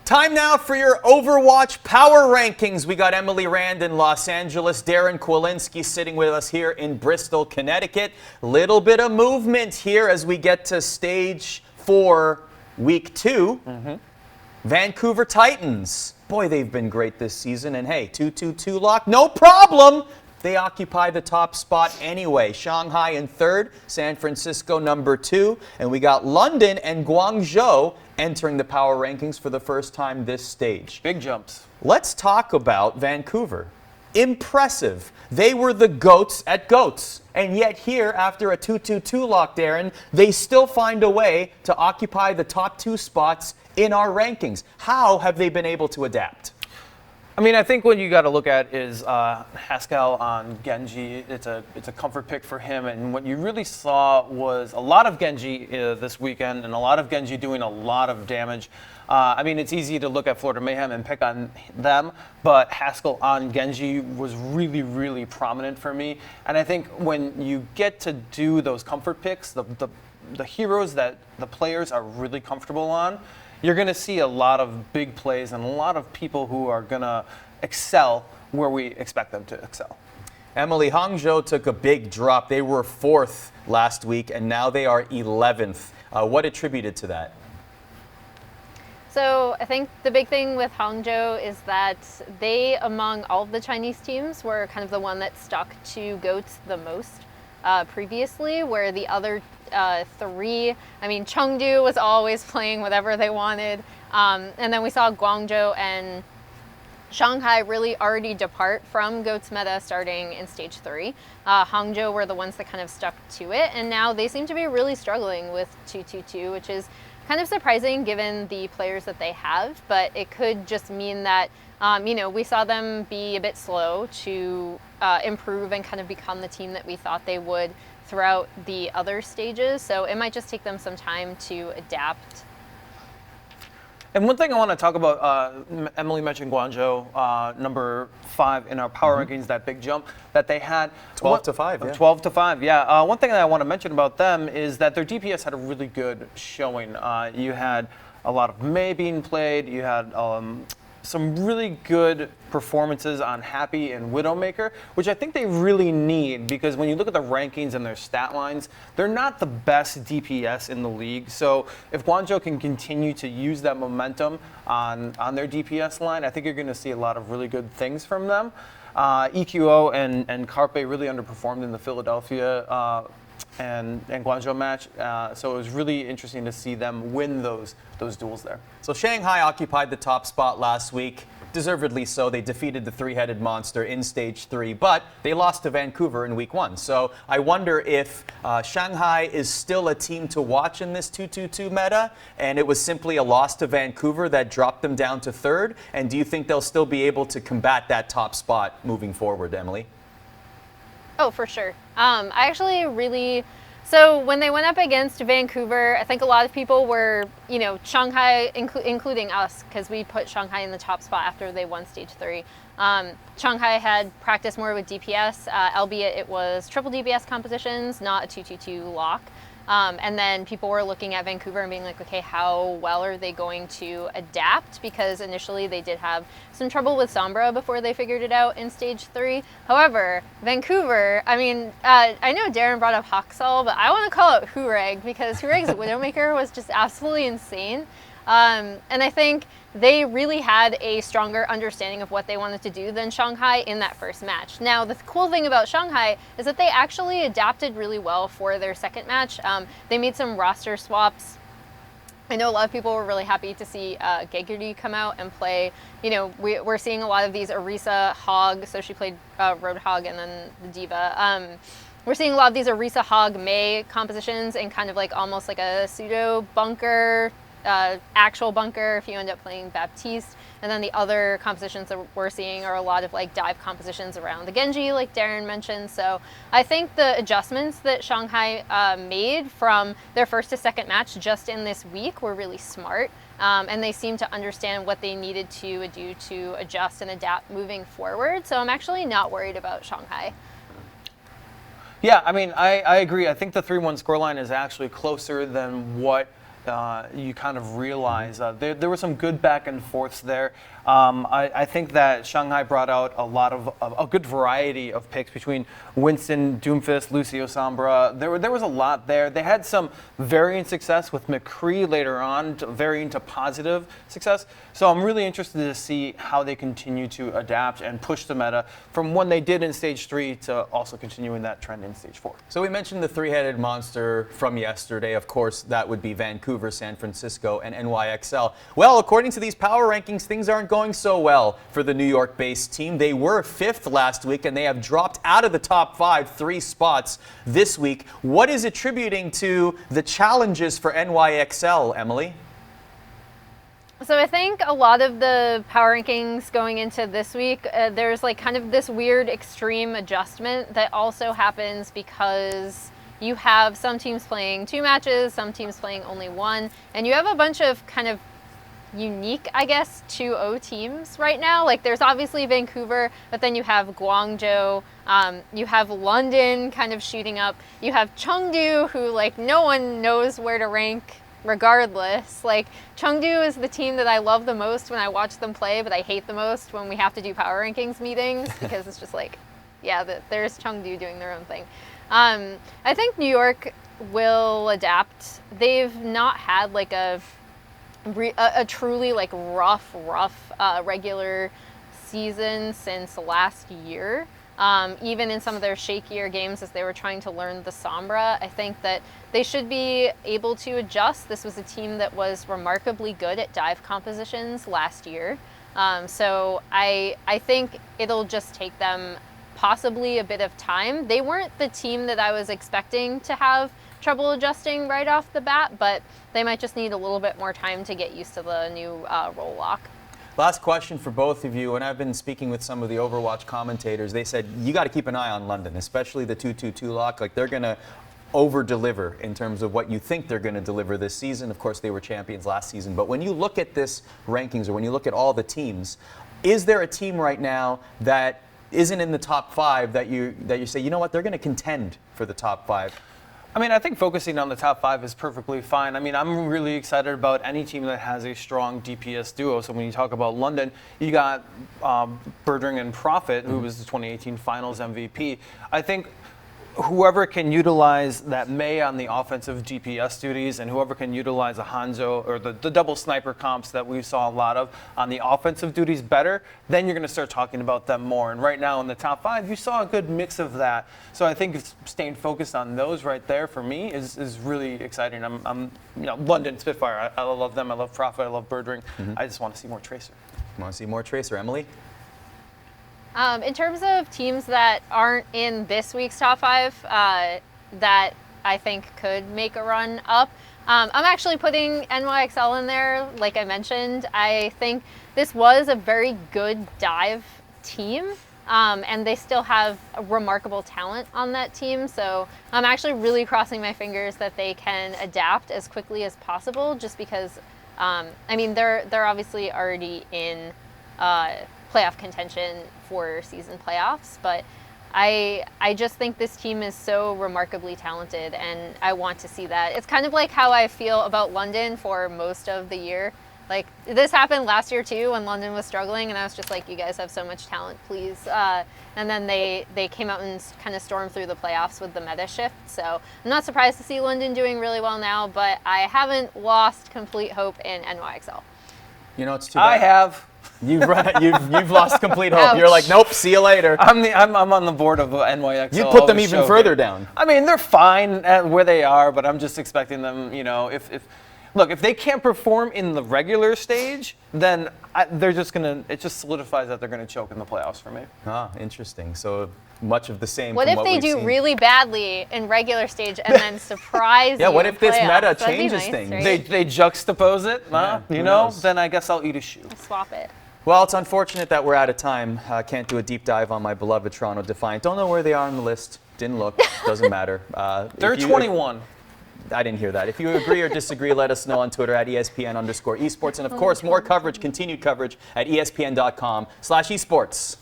Time now for your Overwatch Power Rankings. We got Emily Rand in Los Angeles, Darin Kwilinski sitting with us here in Bristol, Connecticut. Little bit of movement here as we get to stage 4, week 2. Vancouver Titans. Boy, they've been great this season. And hey, 2-2-2 lock, no problem. They occupy the top spot anyway. Shanghai in 3rd, San Francisco number 2, and we got London and Guangzhou entering the power rankings for the first time this stage. Big jumps. Let's talk about Vancouver. Impressive. They were the GOATs at GOATs. And yet here, after a 2-2-2 lock, Darin, they still find a way to occupy the top 2 spots in our rankings. How have they been able to adapt? I mean, I think what you got to look at is Haskell on Genji. It's a comfort pick for him, and what you really saw was a lot of Genji this weekend, and a lot of Genji doing a lot of damage. I mean, it's easy to look at Florida Mayhem and pick on them, but Haskell on Genji was really, really prominent for me. And I think when you get to do those comfort picks, the heroes that the players are really comfortable on, you're going to see a lot of big plays and a lot of people who are going to excel where we expect them to excel. Emily, Hangzhou took a big drop. They were 4th last week, and now they are 11th. What attributed to that? So I think the big thing with Hangzhou is that they, among all of the Chinese teams, were kind of the one that stuck to GOATs the most previously, where the other 3, I mean, Chengdu was always playing whatever they wanted. And then we saw Guangzhou and Shanghai really already depart from GOATS meta starting in stage 3. Hangzhou were the ones that kind of stuck to it, and now they seem to be really struggling with 2-2-2, which is kind of surprising given the players that they have, but it could just mean that we saw them be a bit slow to improve and kind of become the team that we thought they would throughout the other stages. So it might just take them some time to adapt. And one thing I want to talk about, Emily mentioned Guangzhou, number 5 in our power rankings, that big jump that they had. 12-5, yeah. 12-5, yeah. One thing that I want to mention about them is that their DPS had a really good showing. You had a lot of Mei being played. You had some really good performances on Happy and Widowmaker, which I think they really need, because when you look at the rankings and their stat lines, they're not the best DPS in the league. So if Guangzhou can continue to use that momentum on their DPS line, I think you're going to see a lot of really good things from them. EQO and Carpe really underperformed in the Philadelphia and Guangzhou match, so it was really interesting to see them win those duels there. So Shanghai occupied the top spot last week, deservedly so. They defeated the 3-headed monster in stage 3, but they lost to Vancouver in week 1. So I wonder if Shanghai is still a team to watch in this 2-2-2 meta, and it was simply a loss to Vancouver that dropped them down to 3rd, and do you think they'll still be able to combat that top spot moving forward, Emily? Oh, for sure. I actually really, so when they went up against Vancouver, I think a lot of people were, Shanghai, including us, because we put Shanghai in the top spot after they won stage 3. Shanghai had practiced more with DPS, albeit it was triple DPS compositions, not a 2-2-2 lock. And then people were looking at Vancouver and being like, okay, how well are they going to adapt? Because initially they did have some trouble with Sombra before they figured it out in stage 3. However, Vancouver, I mean, I know Darin brought up Hangzhou, but I want to call out Hureg, because Hureg's Widowmaker was just absolutely insane. And I think they really had a stronger understanding of what they wanted to do than Shanghai in that first match. Now, the cool thing about Shanghai is that they actually adapted really well for their second match. They made some roster swaps. I know a lot of people were really happy to see Geguri come out and play. We're seeing a lot of these Orisa Hog, so she played Roadhog and then the Diva. We're seeing a lot of these Orisa Hog Mei compositions and kind of like almost like a pseudo bunker, actual bunker if you end up playing Baptiste. And then the other compositions that we're seeing are a lot of like dive compositions around the Genji, like Darin mentioned. So I think the adjustments that Shanghai made from their first to second match just in this week were really smart. And they seem to understand what they needed to do to adjust and adapt moving forward. So I'm actually not worried about Shanghai. Yeah, I mean, I agree. I think the 3-1 scoreline is actually closer than what you kind of realize there were some good back and forths there. I think that Shanghai brought out a good variety of picks between Winston, Doomfist, Lucio Sombra. There was a lot there. They had some varying success with McCree later on, varying to positive success. So I'm really interested to see how they continue to adapt and push the meta from when they did in Stage 3 to also continuing that trend in Stage 4. So we mentioned the three-headed monster from yesterday. Of course, that would be Vancouver, San Francisco, and NYXL. Well, according to these power rankings, things aren't going so well for the New York-based team. They were 5th last week, and they have dropped out of the top 5 3 spots this week. What is attributing to the challenges for NYXL, Emily? So I think a lot of the power rankings going into this week, there's like kind of this weird extreme adjustment that also happens because you have some teams playing 2 matches, some teams playing only 1, and you have a bunch of kind of unique, I guess, 2-0 teams right now. Like there's obviously Vancouver, but then you have Guangzhou, you have London kind of shooting up, you have Chengdu, who like no one knows where to rank regardless. Like Chengdu is the team that I love the most when I watch them play, but I hate the most when we have to do power rankings meetings because it's just like, yeah, there's Chengdu doing their own thing. I think New York will adapt. They've not had like a truly like rough regular season since last year. Even in some of their shakier games as they were trying to learn the Sombra, I think that they should be able to adjust. This was a team that was remarkably good at dive compositions last year. So I think it'll just take them possibly a bit of time. They weren't the team that I was expecting to have trouble adjusting right off the bat, but they might just need a little bit more time to get used to the new roll lock. Last question for both of you, and I've been speaking with some of the Overwatch commentators. They said you got to keep an eye on London, especially the 2-2-2 lock. Like they're going to over-deliver in terms of what you think they're going to deliver this season. Of course, they were champions last season. But when you look at this rankings or when you look at all the teams, is there a team right now that isn't in the top 5 that you say, you know what, they're going to contend for the top 5? I mean, I think focusing on the top 5 is perfectly fine. I mean, I'm really excited about any team that has a strong DPS duo. So when you talk about London, you got Birdring and Prophet, who was the 2018 Finals MVP. I think whoever can utilize that Mei on the offensive DPS duties and whoever can utilize a Hangzhou or the double sniper comps that we saw a lot of on the offensive duties better, then you're going to start talking about them more. And right now in the top 5, you saw a good mix of that. So I think staying focused on those right there for me is really exciting. I'm London, Spitfire, I love them. I love Prophet, I love Birdring. I just want to see more Tracer. Want to see more Tracer, Emily? In terms of teams that aren't in this week's top 5 that I think could make a run up, I'm actually putting NYXL in there. Like I mentioned, I think this was a very good dive team, and they still have a remarkable talent on that team. So I'm actually really crossing my fingers that they can adapt as quickly as possible, just because, I mean, they're obviously already in playoff contention for season playoffs, but I just think this team is so remarkably talented, and I want to see that. It's kind of like how I feel about London for most of the year. Like this happened last year too when London was struggling, and I was just like, you guys have so much talent, please. And then they came out and kind of stormed through the playoffs with the meta shift. So I'm not surprised to see London doing really well now, but I haven't lost complete hope in NYXL. You know, it's too bad. I have. You've lost complete hope. Ouch. You're like, nope, see you later. I'm on the board of NYXL. You put them even further down. I mean, they're fine at where they are, but I'm just expecting them, if they can't perform in the regular stage, then it just solidifies that they're going to choke in the playoffs for me. Ah, interesting. So much of the same. What if they do really badly in regular stage and then surprise you? Yeah, what if this playoffs? meta That'd be changes nice, things? right? They juxtapose it, who knows? then I guess I'll eat a shoe. Swap it. Well, it's unfortunate that we're out of time. Can't do a deep dive on my beloved Toronto Defiant. Don't know where they are on the list. Didn't look. Doesn't matter. They're 21. I didn't hear that. If you agree or disagree, let us know on Twitter at ESPN_esports. And of course, more coverage, continued coverage at ESPN.com/esports.